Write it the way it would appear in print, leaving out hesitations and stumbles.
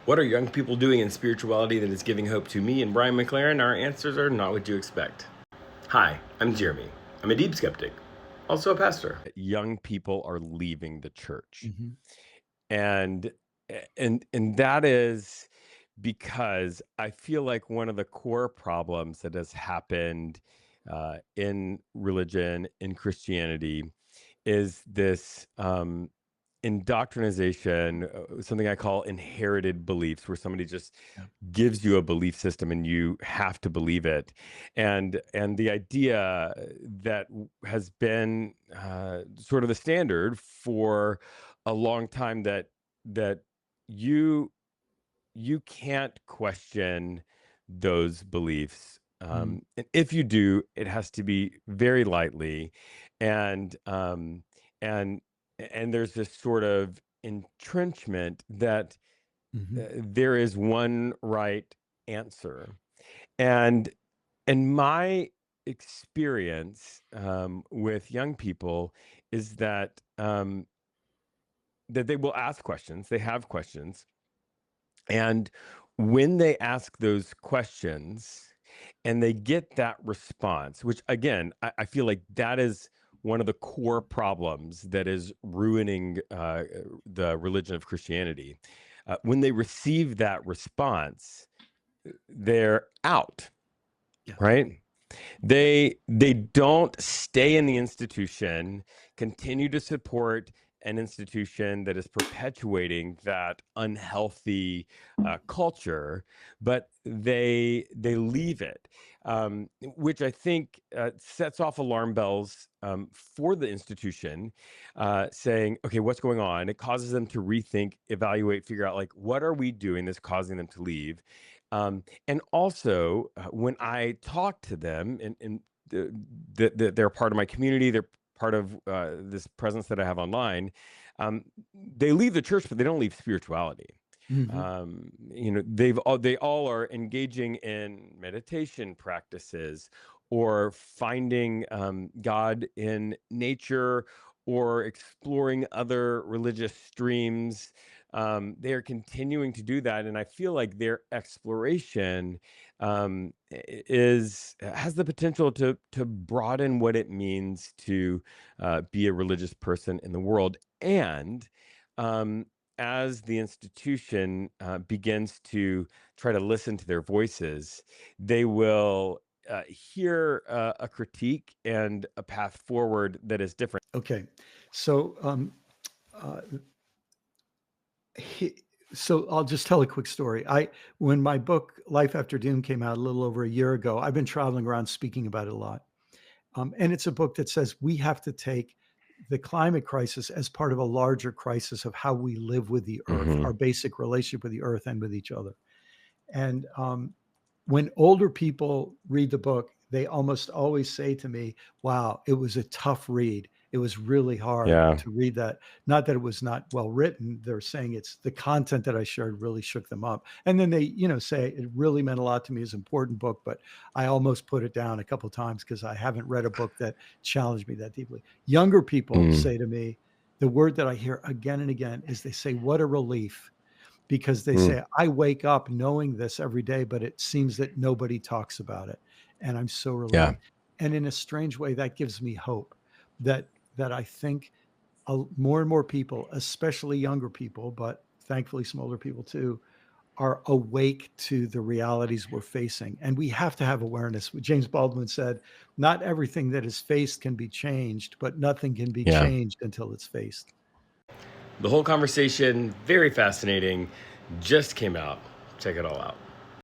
What are young people doing in spirituality that is giving hope to me and Brian McLaren? Our answers are not what you expect. Hi, I'm Jeremy. I'm a deep skeptic, also a pastor. Young people are leaving the church. Mm-hmm. And and that is because I feel like one of the core problems that has happened in religion, in Christianity, is this indoctrination, something I call inherited beliefs, where somebody just Yeah. gives you a belief system and you have to believe it. And the idea that has been sort of the standard for a long time, that you you can't question those beliefs. And if you do, it has to be very lightly, and and and there's this sort of entrenchment that Mm-hmm. there is one right answer. And my experience with young people is that they will ask questions, they have questions, and when they ask those questions and they get that response, which again, I feel like that is one of the core problems that is ruining the religion of Christianity. When they receive that response, they're out, Yeah. right? They don't stay in the institution, continue to support an institution that is perpetuating that unhealthy culture, but they leave it, which I think sets off alarm bells for the institution, saying, okay, what's going on? It causes them to rethink, evaluate, figure out, like, what are we doing that's causing them to leave? And also, when I talk to them, and they're part of my community, they're part of this presence that I have online. They leave the church, but they don't leave spirituality. Mm-hmm. They all are engaging in meditation practices, or finding God in nature, or exploring other religious streams. They are continuing to do that, and I feel like their exploration has the potential to broaden what it means to be a religious person in the world. And um, as the institution begins to try to listen to their voices, they will hear a critique and a path forward that is different. Okay. So, uh, so I'll just tell a quick story. When my book Life After Doom came out a little over a year ago, I've been traveling around speaking about it a lot. And it's a book that says we have to take the climate crisis as part of a larger crisis of how we live with the earth, Hmm. our basic relationship with the earth and with each other. And when older people read the book, they almost always say to me, wow, it was a tough read. It was really hard Yeah. to read that. Not that it was not well written. They're saying it's the content that I shared really shook them up. And then they, say it really meant a lot to me as an important book, but I almost put it down a couple of times because I haven't read a book that challenged me that deeply. Younger people Mm. say to me, the word that I hear again and again is they say, what a relief, because they Mm. say, I wake up knowing this every day, but it seems that nobody talks about it. And I'm so Yeah. relieved. And in a strange way, that gives me hope that I think more and more people, especially younger people, but thankfully some older people too, are awake to the realities we're facing. And we have to have awareness. James Baldwin said, not everything that is faced can be changed, but nothing can be Yeah. changed until it's faced. The whole conversation, very fascinating, just came out. Check it all out.